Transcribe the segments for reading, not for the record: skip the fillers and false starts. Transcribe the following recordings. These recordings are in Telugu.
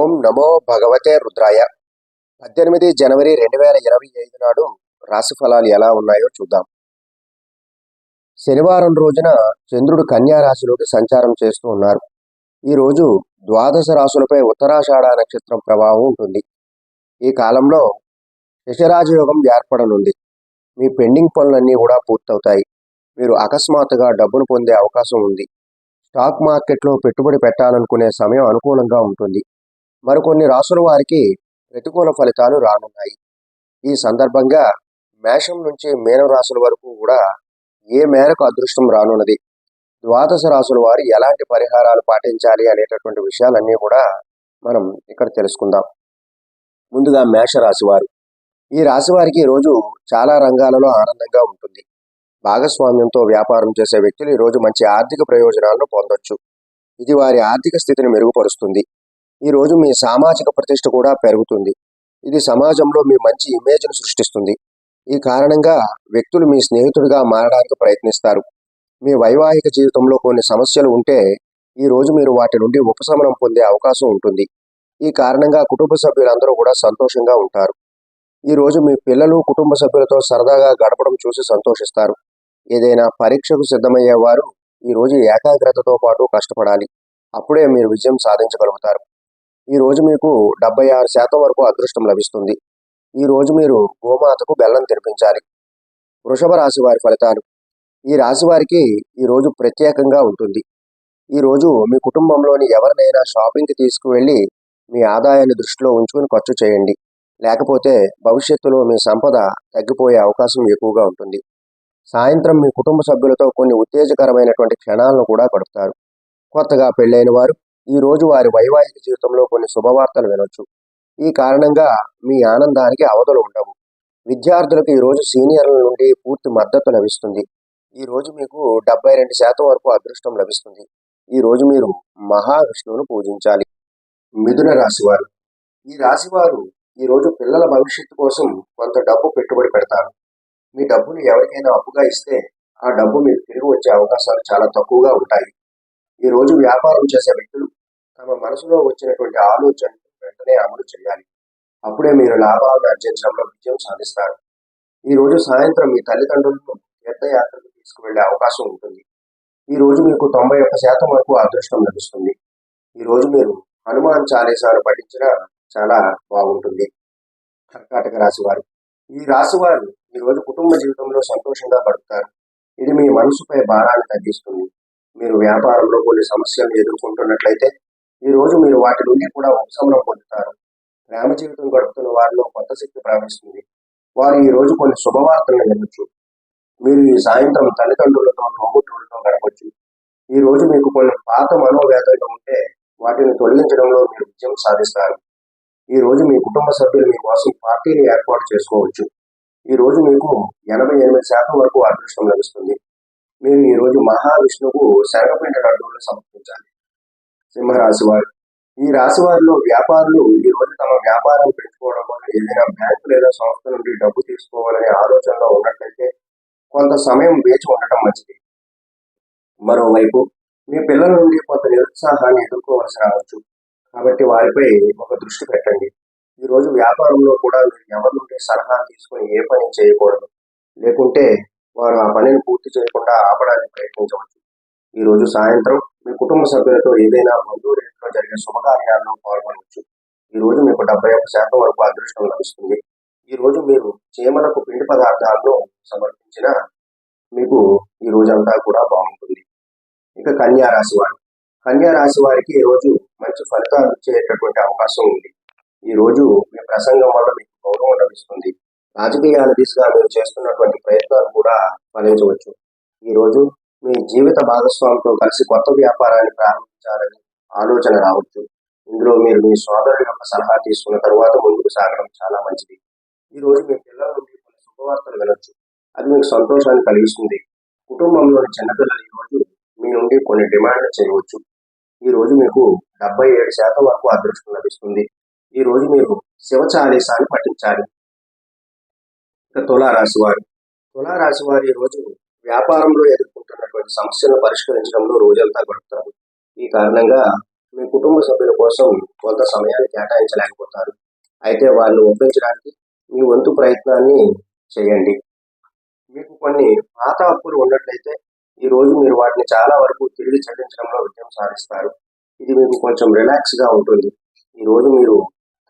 ఓం నమో భగవతే రుద్రాయ. 18 జనవరి 2025 నాడు రాశి ఫలాలు ఎలా ఉన్నాయో చూద్దాం. శనివారం రోజున చంద్రుడు కన్యా రాశిలోకి సంచారం చేస్తూ ఉన్నారు. ఈరోజు ద్వాదశ రాశులపై ఉత్తరాషాఢ నక్షత్రం ప్రభావం ఉంటుంది. ఈ కాలంలో శశరాజయోగం ఏర్పడనుంది. మీ పెండింగ్ పనులన్నీ కూడా పూర్తవుతాయి. మీరు అకస్మాత్తుగా డబ్బును పొందే అవకాశం ఉంది. స్టాక్ మార్కెట్లో పెట్టుబడి పెట్టాలనుకునే సమయం అనుకూలంగా ఉంటుంది. మరికొన్ని రాసుల వారికి ప్రతికూల ఫలితాలు రానున్నాయి. ఈ సందర్భంగా మేషం నుంచి మీనం రాశుల వరకు కూడా ఏ మేరకు అదృష్టం రానున్నది, ద్వాదశ రాశుల వారు ఎలాంటి పరిహారాలు పాటించాలి అనేటటువంటి విషయాలన్నీ కూడా మనం ఇక్కడ తెలుసుకుందాం. ముందుగా మేష రాశి వారు. ఈ రాశి వారికి ఈరోజు చాలా రంగాలలో ఆనందంగా ఉంటుంది. భాగస్వామ్యంతో వ్యాపారం చేసే వ్యక్తులు ఈరోజు మంచి ఆర్థిక ప్రయోజనాలను పొందొచ్చు. ఇది వారి ఆర్థిక స్థితిని మెరుగుపరుస్తుంది. ఈరోజు మీ సామాజిక ప్రతిష్ట కూడా పెరుగుతుంది. ఇది సమాజంలో మీ మంచి ఇమేజ్ను సృష్టిస్తుంది. ఈ కారణంగా వ్యక్తులు మీ స్నేహితుడిగా మారడానికి ప్రయత్నిస్తారు. మీ వైవాహిక జీవితంలో కొన్ని సమస్యలు ఉంటే ఈరోజు మీరు వాటి నుండి ఉపశమనం పొందే అవకాశం ఉంటుంది. ఈ కారణంగా కుటుంబ సభ్యులందరూ కూడా సంతోషంగా ఉంటారు. ఈరోజు మీ పిల్లలు కుటుంబ సభ్యులతో సరదాగా గడపడం చూసి సంతోషిస్తారు. ఏదైనా పరీక్షకు సిద్ధమయ్యేవారు ఈరోజు ఏకాగ్రతతో పాటు కష్టపడాలి. అప్పుడే మీరు విజయం సాధించగలుగుతారు. ఈరోజు మీకు 76% వరకు అదృష్టం లభిస్తుంది. ఈరోజు మీరు గోమాతకు బెల్లం తినిపించాలి. వృషభ రాశి వారి ఫలితాలు. ఈ రాశి వారికి ఈరోజు ప్రత్యేకంగా ఉంటుంది. ఈరోజు మీ కుటుంబంలోని ఎవరినైనా షాపింగ్కి తీసుకువెళ్ళి మీ ఆదాయాన్ని దృష్టిలో ఉంచుకుని ఖర్చు చేయండి. లేకపోతే భవిష్యత్తులో మీ సంపద తగ్గిపోయే అవకాశం ఎక్కువగా ఉంటుంది. సాయంత్రం మీ కుటుంబ సభ్యులతో కొన్ని ఉత్తేజకరమైనటువంటి క్షణాలను కూడా గడుపుతారు. కొత్తగా పెళ్ళైన వారు ఈ రోజు వారి వైవాహిక జీవితంలో కొన్ని శుభవార్తలు వినొచ్చు. ఈ కారణంగా మీ ఆనందానికి అవధులు ఉండవు. విద్యార్థులకు ఈరోజు సీనియర్ల నుండి పూర్తి మద్దతు లభిస్తుంది. ఈరోజు మీకు 72% వరకు అదృష్టం లభిస్తుంది. ఈరోజు మీరు మహావిష్ణువును పూజించాలి. మిథున రాశి వారు. ఈ రాశి వారు ఈరోజు పిల్లల భవిష్యత్తు కోసం కొంత డబ్బు పెట్టుబడి పెడతారు. మీ డబ్బును ఎవరికైనా అప్పుగా ఇస్తే ఆ డబ్బు మీకు తిరిగి వచ్చే అవకాశాలు చాలా తక్కువగా ఉంటాయి. ఈరోజు వ్యాపారం చేసే వ్యక్తులు తమ మనసులో వచ్చినటువంటి ఆలోచనలు వెంటనే అమలు చేయాలి. అప్పుడే మీరు లాభాలను ఆర్జించడంలో విజయం సాధిస్తారు. ఈరోజు సాయంత్రం మీ తల్లిదండ్రులను తీర్థయాత్రకు తీసుకువెళ్లే అవకాశం ఉంటుంది. ఈరోజు మీకు 91% వరకు అదృష్టం లభిస్తుంది. ఈరోజు మీరు హనుమాన్ చాలీసాను పఠించినా చాలా బాగుంటుంది. కర్కాటక రాశి వారు. ఈ రాశి వారు ఈరోజు కుటుంబ జీవితంలో సంతోషంగా గడుపుతారు. ఇది మీ మనసుపై భారాన్ని తగ్గిస్తుంది. మీరు వ్యాపారంలో కొన్ని సమస్యలను ఎదుర్కొంటున్నట్లయితే ఈరోజు మీరు వాటి నుండి కూడా ఉపశమనం పొందుతారు. ప్రేమ జీవితం గడుపుతున్న వారిలో కొత్త శక్తి ప్రవహిస్తుంది. వారు ఈ రోజు కొన్ని శుభవార్తలను వినొచ్చు. మీరు ఈ సాయంత్రం తల్లిదండ్రులతో తోబుట్టువులతో గడపచ్చు. ఈ రోజు మీకు కొన్ని పాత మనోవేదనలు ఉంటే వాటిని తొలగించడంలో మీరు విజయం సాధిస్తారు. ఈ రోజు మీ కుటుంబ సభ్యులు మీకోసం పార్టీని ఏర్పాటు చేసుకోవచ్చు. ఈ రోజు మీకు 88% వరకు అదృష్టం లభిస్తుంది. మీరు ఈ రోజు మహావిష్ణువుకు శనగపిండి లడ్డూలను సమర్పించాలి. సింహరాశి వారు. ఈ రాశి వారిలో వ్యాపారులు ఈ రోజు తమ వ్యాపారం పెంచుకోవడం వల్ల ఏదైనా బ్యాంకు లేదా సంస్థ నుండి డబ్బు తీసుకోవాలనే ఆలోచనలో ఉన్నట్లయితే కొంత సమయం వేచి ఉండటం మంచిది. మరోవైపు మీ పిల్లల నుండి కొంత నిరుత్సాహాన్ని ఎదుర్కోవలసి రావచ్చు. కాబట్టి వారిపై ఒక దృష్టి పెట్టండి. ఈ రోజు వ్యాపారంలో కూడా మీరు ఎవరి నుండి సలహా తీసుకుని ఏ పని చేయకూడదు. లేకుంటే వారు ఆ పనిని పూర్తి చేయకుండా ఆపడానికి ప్రయత్నించవచ్చు. ఈ రోజు సాయంత్రం మీ కుటుంబ సభ్యులతో ఏదైనా బంధువుల ఇంట్లో జరిగే శుభకార్యాల్లో పాల్గొనవచ్చు. ఈ రోజు మీకు 71% వరకు అదృష్టం లభిస్తుంది. ఈ రోజు మీరు చీమలకు పిండి పదార్థాలను సమర్పించిన మీకు ఈ రోజంతా కూడా బాగుంటుంది. ఇక కన్యా రాశి వారు. కన్యా రాశి వారికి ఈ రోజు మంచి ఫలితాలు ఇచ్చేటటువంటి అవకాశం ఉంది. ఈ రోజు మీ ప్రసంగం వల్ల మీకు గౌరవం లభిస్తుంది. రాజకీయాల దిశగా మీరు చేస్తున్నటువంటి ప్రయత్నాలు కూడా ఫలించవచ్చు. ఈ రోజు మీ జీవిత భాగస్వామితో కలిసి కొత్త వ్యాపారాన్ని ప్రారంభించాలని ఆలోచన రావచ్చు. ఇందులో మీరు మీ సోదరుడి యొక్క సలహా తీసుకున్న తరువాత ముందుకు సాగడం చాలా మంచిది. ఈ రోజు మీ పిల్లల నుండి కొన్ని శుభవార్తలు వినొచ్చు. అది మీకు సంతోషాన్ని కలిగిస్తుంది. కుటుంబంలోని చిన్నపిల్లలు ఈ రోజు మీ నుండి కొన్ని డిమాండ్లు చేయవచ్చు. ఈ రోజు మీకు 77% వరకు అదృష్టం లభిస్తుంది. ఈ రోజు మీరు శివ చాలీసాన్ని పఠించాలి. ఇక తులారాశి వారు. తులారాశి వారు ఈ రోజు వ్యాపారంలో ఎదుర్కొంటున్నటువంటి సమస్యలను పరిష్కరించడంలో రోజంతా గడుపుతారు. ఈ కారణంగా మీ కుటుంబ సభ్యుల కోసం కొంత సమయాన్ని కేటాయించలేకపోతారు. అయితే వాళ్ళని ఒప్పించడానికి మీ వంతు ప్రయత్నాన్ని చేయండి. మీకు కొన్ని పాత అప్పులు ఉన్నట్లయితే ఈరోజు మీరు వాటిని చాలా వరకు తిరిగి చెల్లించడంలో విజయం సాధిస్తారు. ఇది మీకు కొంచెం రిలాక్స్గా ఉంటుంది. ఈరోజు మీరు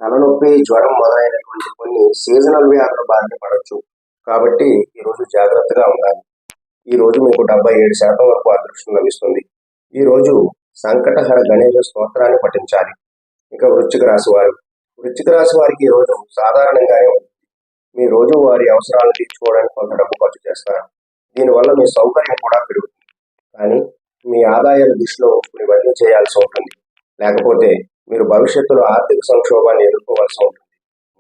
తలనొప్పి, జ్వరం మొదలైనటువంటి కొన్ని సీజనల్ వ్యాధుల బారిన పడవచ్చు. కాబట్టి ఈరోజు జాగ్రత్తగా ఉండాలి. ఈరోజు మీకు 77% వరకు అదృష్టం లభిస్తుంది. ఈరోజు సంకటహర గణేశ స్తోత్రాన్ని పఠించాలి. ఇక వృశ్చిక రాశి వారు, వృశ్చిక రాశి వారికి ఈరోజు సాధారణంగానే ఉంటుంది. మీ రోజు వారి అవసరాలను తీర్చుకోవడానికి కొంత డబ్బు ఖర్చు చేస్తారు. దీనివల్ల మీ సౌకర్యం కూడా పెరుగుతుంది. కానీ మీ ఆదాయాల దృష్టిలో ఉంచుకుని ఇవన్నీ చేయాల్సి ఉంటుంది. లేకపోతే మీరు భవిష్యత్తులో ఆర్థిక సంక్షోభాన్ని ఎదుర్కోవాల్సి ఉంటుంది.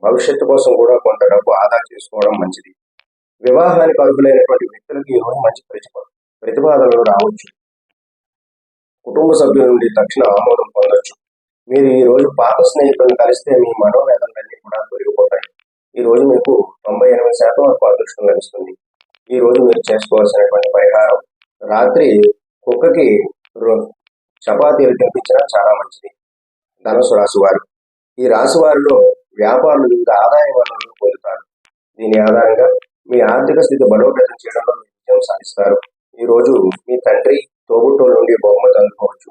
భవిష్యత్తు కోసం కూడా కొంత డబ్బు ఆదా చేసుకోవడం మంచిది. వివాహానికి అర్హులైనటువంటి వ్యక్తులకు ఈ రోజు మంచి ప్రతిపాదనలు రావచ్చు. కుటుంబ సభ్యుల నుండి తక్షణ ఆమోదం పొందొచ్చు. మీరు ఈ రోజు పాత స్నేహితులను కలిస్తే మీ మనోవేదనలన్నీ కూడా తొలగిపోతాయి. ఈ రోజు మీకు 98% వరకు అదృష్టం లభిస్తుంది. ఈ రోజు మీరు చేసుకోవాల్సినటువంటి పరిహారం, రాత్రి కుక్కకి చపాతీలు తినిపించడం చాలా మంచిది. ధనుసు రాశి వారు, ఈ రాశి వారిలో వ్యాపారులు వివిధ ఆదాయ వనరులను పొందుతారు. దీని ఆధారంగా మీ ఆర్థిక స్థితి బలోపేతం చేయడంలో విజయం సాధిస్తారు. ఈ రోజు మీ తండ్రి, తోబుట్టువుల నుండి బహుమతి అందుకోవచ్చు.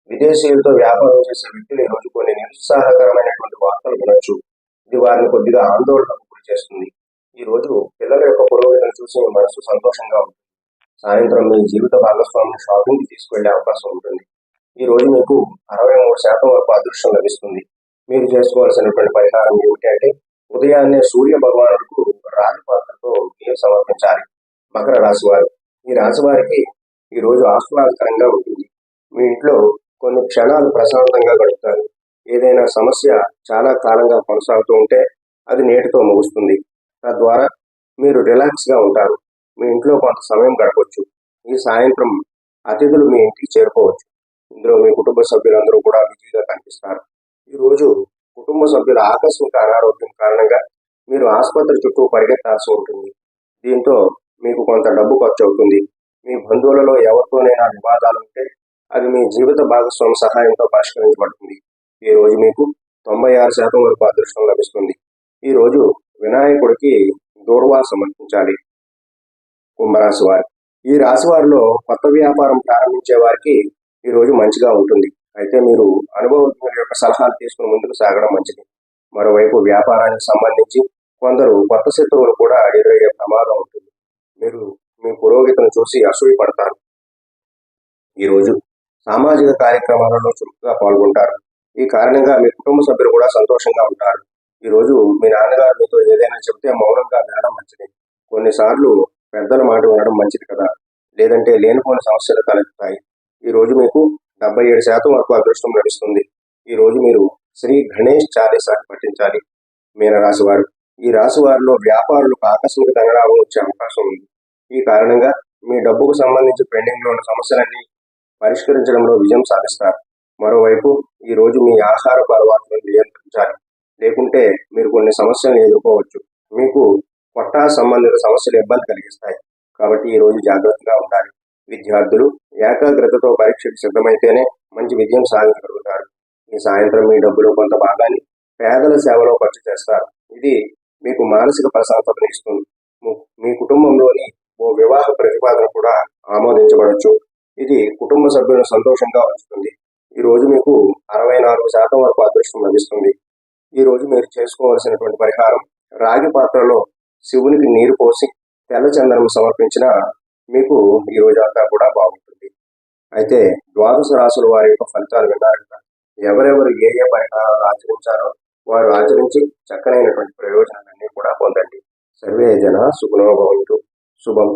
విదేశీయులతో వ్యాపారం చేసే వ్యక్తులు ఈ రోజు కొన్ని నిరుత్సాహకరమైనటువంటి వార్తలు వినొచ్చు. ఇది వారిని కొద్దిగా ఆందోళనకు గురి చేస్తుంది. ఈ రోజు పిల్లల యొక్క పురోగతిని చూసి మీ మనసు సంతోషంగా ఉంటుంది. సాయంత్రం మీ జీవిత భాగస్వామిని షాపింగ్కి తీసుకువెళ్లే అవకాశం ఉంటుంది. ఈ రోజు మీకు 63% వరకు అదృష్టం లభిస్తుంది. మీరు చేసుకోవాల్సినటువంటి పరిహారం ఏమిటంటే ఉదయాన్నే సూర్య భగవానుడికి రాగి పాత్రతో నీరు సమర్పించాలి. మకర రాశి వారు, ఈ రాశి వారికి ఈ రోజు ఆహ్లాదకరంగా ఉంటుంది. మీ ఇంట్లో కొన్ని క్షణాలు ప్రశాంతంగా గడుపుతారు. ఏదైనా సమస్య చాలా కాలంగా కొనసాగుతూ ఉంటే అది నేటితో ముగుస్తుంది. తద్వారా మీరు రిలాక్స్గా ఉంటారు. మీ ఇంట్లో కొంత సమయం గడపవచ్చు. ఈ సాయంత్రం అతిథులు మీ ఇంటికి చేరుకోవచ్చు. ఇందులో మీ కుటుంబ సభ్యులందరూ కూడా బిజీగా కనిపిస్తారు. ఈరోజు కుటుంబ సభ్యుల ఆకస్మిక అనారోగ్యం కారణంగా మీరు ఆసుపత్రి చుట్టూ పరిగెత్తాల్సి ఉంటుంది. దీంతో మీకు కొంత డబ్బు ఖర్చు అవుతుంది. మీ బంధువులలో ఎవరితోనైనా వివాదాలు ఉంటే అది మీ జీవిత భాగస్వామి సహాయంతో పరిష్కరించబడుతుంది. ఈ రోజు మీకు 96% వరకు అదృష్టం లభిస్తుంది. ఈ రోజు వినాయకుడికి దూర్వా సమర్పించాలి. కుంభరాశి వారు, ఈ రాశి వారిలో కొత్త వ్యాపారం ప్రారంభించే వారికి ఈ రోజు మంచిగా ఉంటుంది. అయితే మీరు అనుభవజ్ఞుల యొక్క సలహాలు తీసుకుని ముందుకు సాగడం మంచిది. మరోవైపు వ్యాపారానికి సంబంధించి కొందరు కొత్త శత్రువులు కూడా ఎదురయ్యే ప్రమాదం ఉంటుంది. మీరు మీ పురోగతిని చూసి అసూయపడతారు. ఈరోజు సామాజిక కార్యక్రమాలలో చురుకుగా పాల్గొంటారు. ఈ కారణంగా మీ కుటుంబ సభ్యులు కూడా సంతోషంగా ఉంటారు. ఈరోజు మీ నాన్నగారు మీతో ఏదైనా చెబితే మౌనంగా వినడం మంచిది. కొన్నిసార్లు పెద్దల మాట వినడం మంచిది కదా, లేదంటే లేనిపోని సమస్యలు తలెత్తుతాయి. ఈ రోజు మీకు 77% వరకు అదృష్టం లభిస్తుంది. ఈ రోజు మీరు శ్రీ గణేష్ చాలీసాని పఠించాలి. మీనరాశి వారు, ఈ రాశి వారిలో వ్యాపారులకు ఆకస్మిక ధనలాభం వచ్చే అవకాశం ఉంది. ఈ కారణంగా మీ డబ్బుకు సంబంధించి పెండింగ్లో ఉన్న సమస్యలన్నీ పరిష్కరించడంలో విజయం సాధిస్తారు. మరోవైపు ఈ రోజు మీ ఆహారపు అలవాట్లను నియంత్రించాలి. లేకుంటే మీరు కొన్ని సమస్యలను ఎదుర్కోవచ్చు. మీకు పొట్ట సంబంధిత సమస్యలు ఇబ్బంది కలిగిస్తాయి. కాబట్టి ఈ రోజు జాగ్రత్తగా ఉండాలి. విద్యార్థులు ఏకాగ్రతతో పరీక్షకు సిద్ధమైతేనే మంచి విజయం సాధించగలుగుతారు. ఈ సాయంత్రం మీ డబ్బులో కొంత భాగాన్ని పేదల సేవలో ఖర్చు చేస్తారు. ఇది మీకు మానసిక ప్రశాంతతను ఇస్తుంది. మీ కుటుంబంలోని ఓ వివాహ ప్రతిపాదన కూడా ఆమోదించబడవచ్చు. ఇది కుటుంబ సభ్యులను సంతోషంగా ఉంచుతుంది. ఈ రోజు మీకు 64% వరకు అదృష్టం లభిస్తుంది. ఈ రోజు మీరు చేసుకోవాల్సినటువంటి పరిహారం, రాగి పాత్రలో శివునికి నీరు పోసి తెల్ల చందనం సమర్పించిన మీకు ఈ రోజు అంతా కూడా బాగుంటుంది. అయితే ద్వాదశ రాశుల వారి యొక్క ఫలితాలు విన్నారు కదా. ఎవరెవరు ఏ ఏ పరిహారాలు ఆచరించారో వారు ఆచరించి చక్కనైనటువంటి ప్రయోజనాలన్నీ కూడా పొందండి. సర్వే జన సుఖనో భవంతు. శుభం.